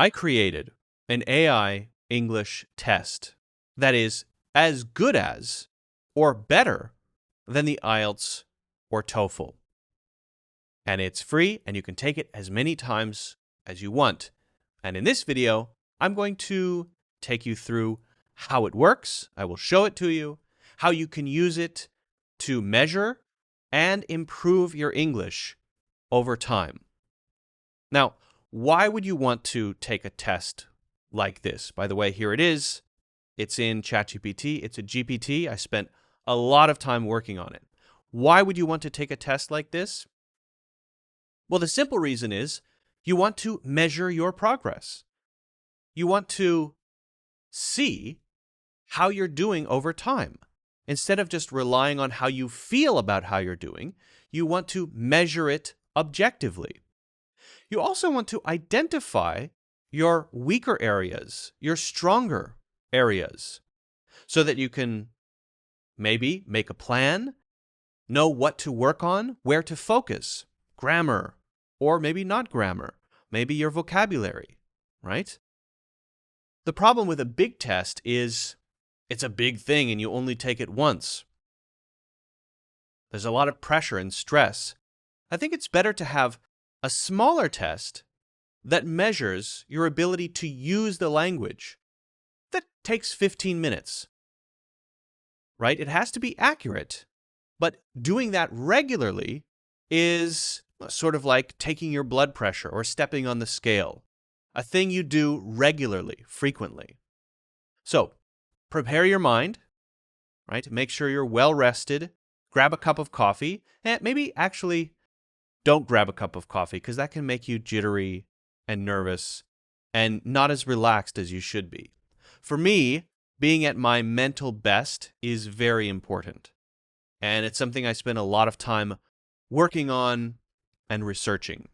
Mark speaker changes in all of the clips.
Speaker 1: I created an AI English test that is as good as or better than the IELTS or TOEFL. And it's free, and you can take it as many times as you want. And in this video, I'm going to take you through how it works. I will show it to you, how you can use it to measure and improve your English over time. Now, why would you want to take a test like this? By the way, here it is. It's in ChatGPT. It's a GPT. I spent a lot of time working on it. Why would you want to take a test like this? Well, the simple reason is you want to measure your progress. You want to see how you're doing over time. Instead of just relying on how you feel about how you're doing, you want to measure it objectively. You also want to identify your weaker areas, your stronger areas, so that you can maybe make a plan, know what to work on, where to focus, grammar, or maybe not grammar, maybe your vocabulary, right? The problem with a big test is it's a big thing and you only take it once. There's a lot of pressure and stress. I think it's better to have a smaller test that measures your ability to use the language. That takes 15 minutes, right? It has to be accurate, but doing that regularly is sort of like taking your blood pressure or stepping on the scale, a thing you do regularly, frequently. So, prepare your mind, right? Make sure you're well rested. Grab a cup of coffee, and maybe actually don't grab a cup of coffee because that can make you jittery and nervous and not as relaxed as you should be. For me, being at my mental best is very important. And it's something I spend a lot of time working on and researching.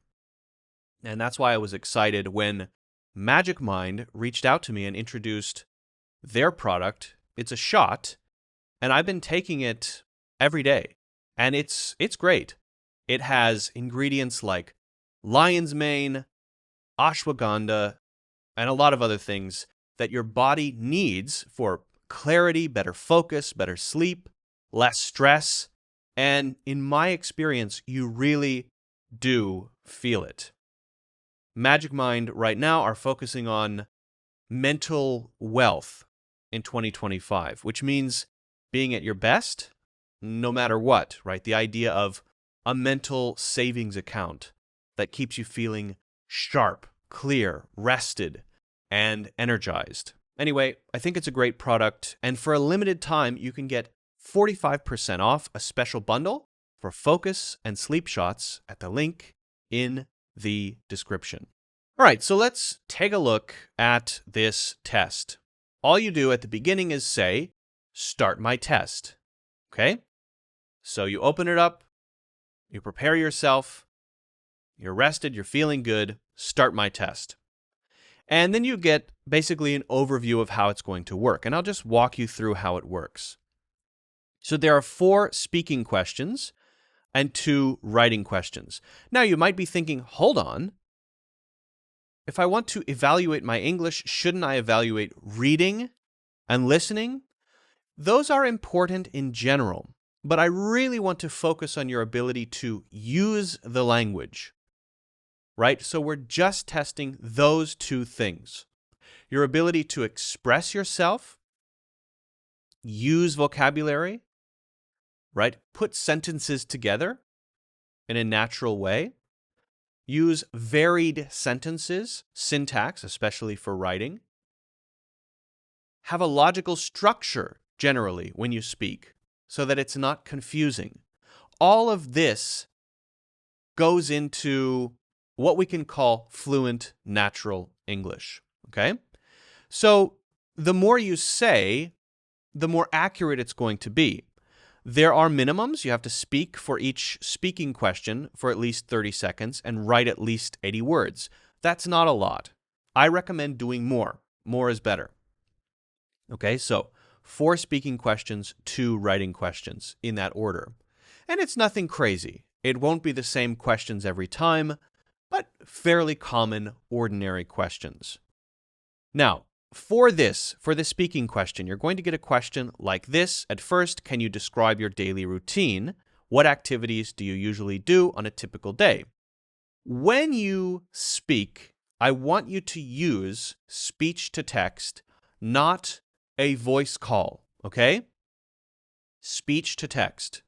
Speaker 1: And that's why I was excited when Magic Mind reached out to me and introduced their product. It's a shot, and I've been taking it every day. And it's great. It has ingredients like lion's mane, ashwagandha, and a lot of other things that your body needs for clarity, better focus, better sleep, less stress. And in my experience, you really do feel it. Magic Mind right now are focusing on mental wealth in 2025, which means being at your best no matter what, right? The idea of a mental savings account that keeps you feeling sharp, clear, rested, and energized. Anyway, I think it's a great product, and for a limited time, you can get 45% off a special bundle for focus and sleep shots at the link in the description. All right, so let's take a look at this test. All you do at the beginning is say, "Start my test." Okay? So you open it up, you prepare yourself, you're rested, you're feeling good, start my test. And then you get basically an overview of how it's going to work. And I'll just walk you through how it works. So there are 4 speaking questions and 2 writing questions. Now you might be thinking, hold on. If I want to evaluate my English, shouldn't I evaluate reading and listening? Those are important in general, but I really want to focus on your ability to use the language. Right? So we're just testing those 2 things. Your ability to express yourself, use vocabulary, right? Put sentences together in a natural way, use varied sentences, syntax, especially for writing, have a logical structure generally when you speak so that it's not confusing. All of this goes into what we can call fluent natural English, okay? So the more you say, the more accurate it's going to be. There are minimums. You have to speak for each speaking question for at least 30 seconds and write at least 80 words. That's not a lot. I recommend doing more. More is better. Okay, so 4 speaking questions, 2 writing questions in that order. And it's nothing crazy. It won't be the same questions every time. but fairly common, ordinary questions. Now, for the speaking question, you're going to get a question like this. At first, can you describe your daily routine? What activities do you usually do on a typical day? When you speak, I want you to use speech to text, not a voice call, okay? Speech to text.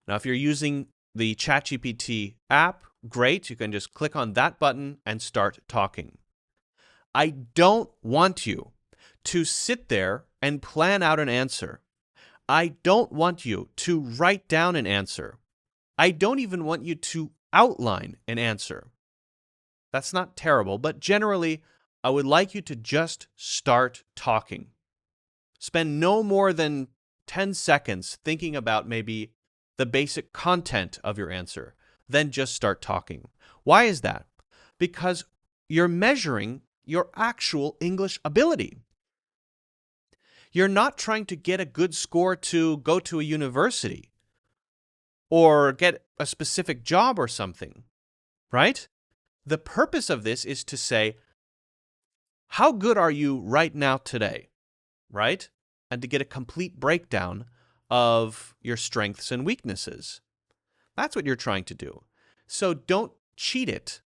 Speaker 1: Now, if you're using the ChatGPT app, great. You can just click on that button and start talking. I don't want you to sit there and plan out an answer. I don't want you to write down an answer. I don't even want you to outline an answer. That's not terrible, but generally, I would like you to just start talking. Spend no more than 10 seconds thinking about maybe the basic content of your answer, then just start talking. Why is that? Because you're measuring your actual English ability. You're not trying to get a good score to go to a university or get a specific job or something, right? The purpose of this is to say, how good are you right now today, right? And to get a complete breakdown of your strengths and weaknesses. That's what you're trying to do. So don't cheat it,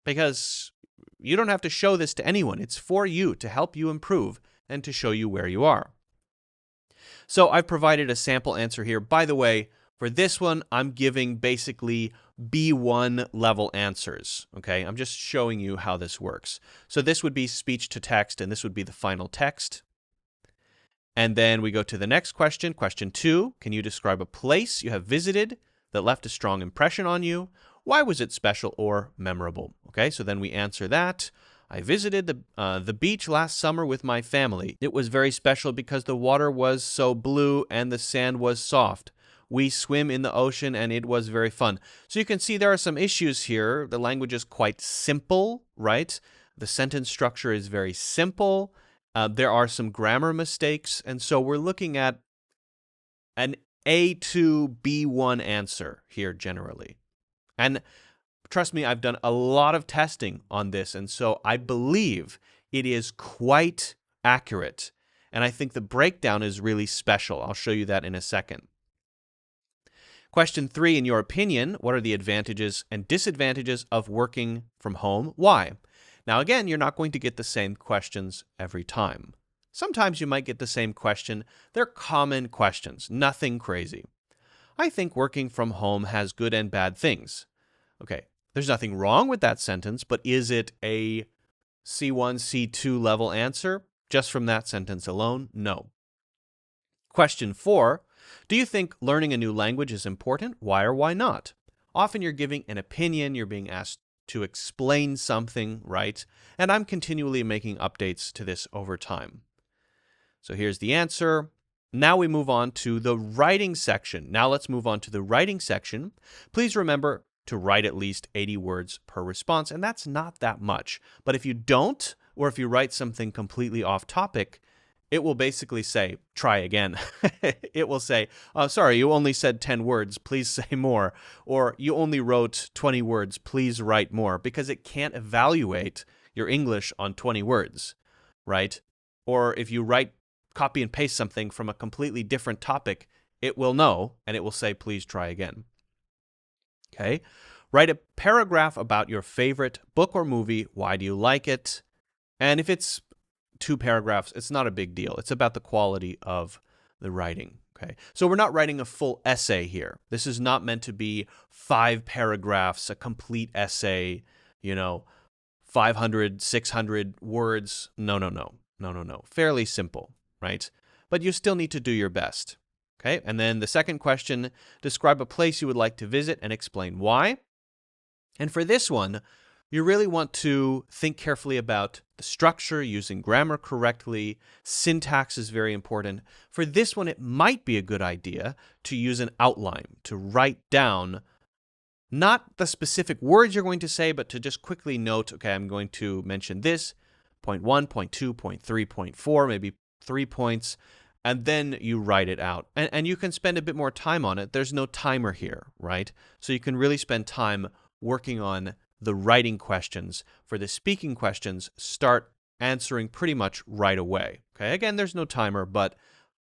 Speaker 1: because you don't have to show this to anyone. It's for you, to help you improve and to show you where you are. So I've provided a sample answer here. By the way, for this one, I'm giving basically B1 level answers, okay? I'm just showing you how this works. So this would be speech to text, and this would be the final text. And then we go to the next question, question 2. Can you describe a place you have visited that left a strong impression on you? Why was it special or memorable? Okay, so then we answer that. I visited the beach last summer with my family. It was very special because the water was so blue and the sand was soft. We swim in the ocean and it was very fun. So you can see there are some issues here. The language is quite simple, right? The sentence structure is very simple. There are some grammar mistakes. And so we're looking at an A to B1 answer here generally. And trust me, I've done a lot of testing on this, and so I believe it is quite accurate. And I think the breakdown is really special. I'll show you that in a second. Question 3, in your opinion, what are the advantages and disadvantages of working from home? Why? Now, again, you're not going to get the same questions every time. Sometimes you might get the same question. They're common questions, nothing crazy. I think working from home has good and bad things. Okay, there's nothing wrong with that sentence, but is it a C1, C2 level answer just from that sentence alone? No. Question 4, do you think learning a new language is important? Why or why not? Often you're giving an opinion, you're being asked to explain something, right? And I'm continually making updates to this over time. So here's the answer. Now we move on to the writing section. Now let's move on to the writing section. Please remember to write at least 80 words per response, and that's not that much. But if you don't, or if you write something completely off topic, it will basically say, try again. It will say, oh, sorry, you only said 10 words, please say more. Or you only wrote 20 words, please write more, because it can't evaluate your English on 20 words, right? Or if you copy and paste something from a completely different topic, it will know, and it will say, please try again. Okay? Write a paragraph about your favorite book or movie. Why do you like it? And if it's 2 paragraphs, it's not a big deal. It's about the quality of the writing. Okay? So we're not writing a full essay here. This is not meant to be 5 paragraphs, a complete essay, 500, 600 words. No. Fairly simple, right? But you still need to do your best. Okay, and then the second question, describe a place you would like to visit and explain why. And for this one, you really want to think carefully about the structure, using grammar correctly. Syntax is very important. For this one, it might be a good idea to use an outline, to write down not the specific words you're going to say, but to just quickly note, okay, I'm going to mention this, point 1, point 2, point 3, point 4, maybe 3 points, and then you write it out. And you can spend a bit more time on it. There's no timer here, right? So you can really spend time working on the writing questions. For the speaking questions, start answering pretty much right away. Okay, again, there's no timer, but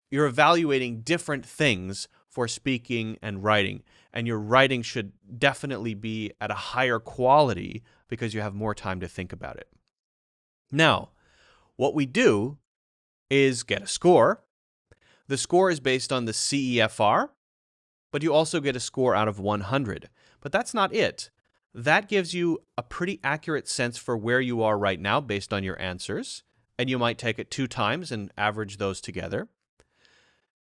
Speaker 1: you're evaluating different things for speaking and writing, and your writing should definitely be at a higher quality because you have more time to think about it. Now, what we do is get a score. The score is based on the CEFR, but you also get a score out of 100. But that's not it. That gives you a pretty accurate sense for where you are right now based on your answers, and you might take it 2 times and average those together.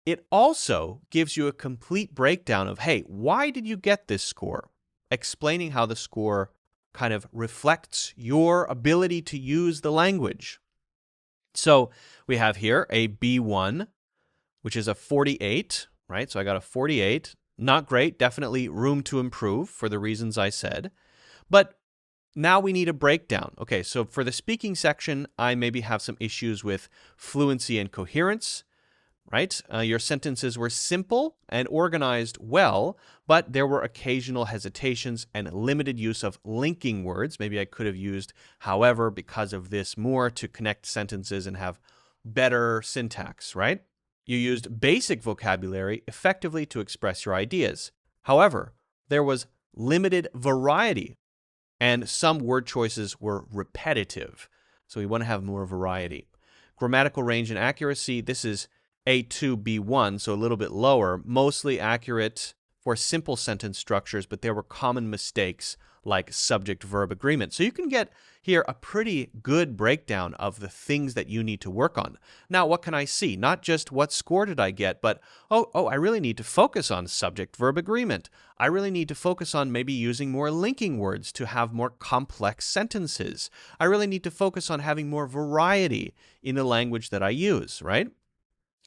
Speaker 1: It also gives you a complete breakdown of, hey, why did you get this score? Explaining how the score kind of reflects your ability to use the language. So we have here a B1, which is a 48, right? So I got a 48. Not great, definitely room to improve for the reasons I said. But now we need a breakdown. Okay, so for the speaking section, I maybe have some issues with fluency and coherence, right? Your sentences were simple and organized well, but there were occasional hesitations and limited use of linking words. Maybe I could have used however because of this more to connect sentences and have better syntax, right? You used basic vocabulary effectively to express your ideas. However, there was limited variety, and some word choices were repetitive. So we want to have more variety. Grammatical range and accuracy, this is A2, B1, so a little bit lower, mostly accurate for simple sentence structures, but there were common mistakes like subject-verb agreement. So you can get here a pretty good breakdown of the things that you need to work on. Now, what can I see? Not just what score did I get, but, I really need to focus on subject-verb agreement. I really need to focus on maybe using more linking words to have more complex sentences. I really need to focus on having more variety in the language that I use, right?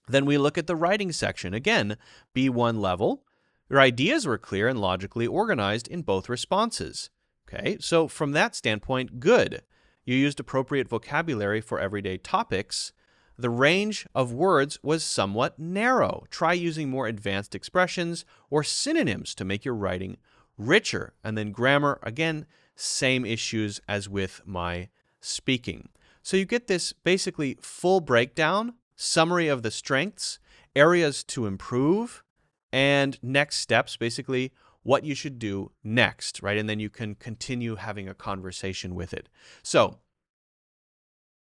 Speaker 1: Then we look at the writing section. Again, B1 level. Your ideas were clear and logically organized in both responses. Okay, so from that standpoint, good. You used appropriate vocabulary for everyday topics. The range of words was somewhat narrow. Try using more advanced expressions or synonyms to make your writing richer. And then grammar, again, same issues as with my speaking. So you get this basically full breakdown, summary of the strengths, areas to improve, and next steps, basically what you should do next, right? And then you can continue having a conversation with it. So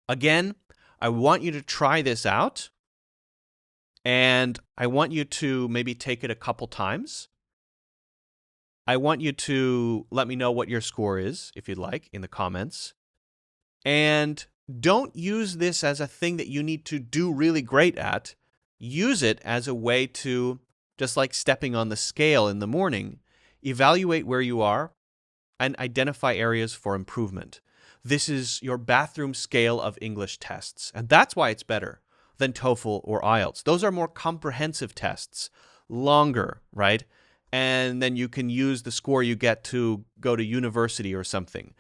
Speaker 1: again, I want you to try this out, and I want you to maybe take it a couple times. I want you to let me know what your score is, if you'd like, in the comments. And don't use this as a thing that you need to do really great at. Use it as a way to, just like stepping on the scale in the morning, evaluate where you are and identify areas for improvement. This is your bathroom scale of English tests, and that's why it's better than TOEFL or IELTS. Those are more comprehensive tests, longer, right? And then you can use the score you get to go to university or something.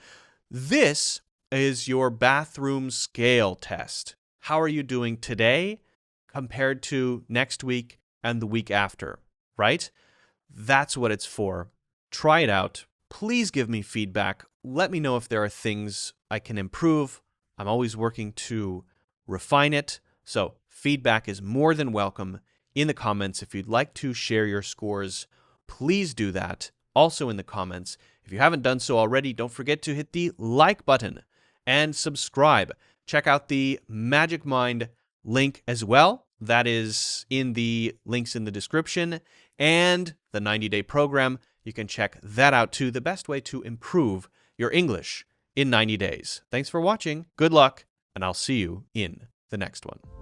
Speaker 1: This is your bathroom scale test. How are you doing today compared to next week and the week after, right? That's what it's for. Try it out. Please give me feedback. Let me know if there are things I can improve. I'm always working to refine it. So feedback is more than welcome in the comments. If you'd like to share your scores, please do that. Also in the comments. If you haven't done so already, don't forget to hit the like button and subscribe. Check out the Magic Mind link as well. That is in the links in the description. And the 90-day program, you can check that out too. The best way to improve your English in 90 days. Thanks for watching. Good luck, and I'll see you in the next one.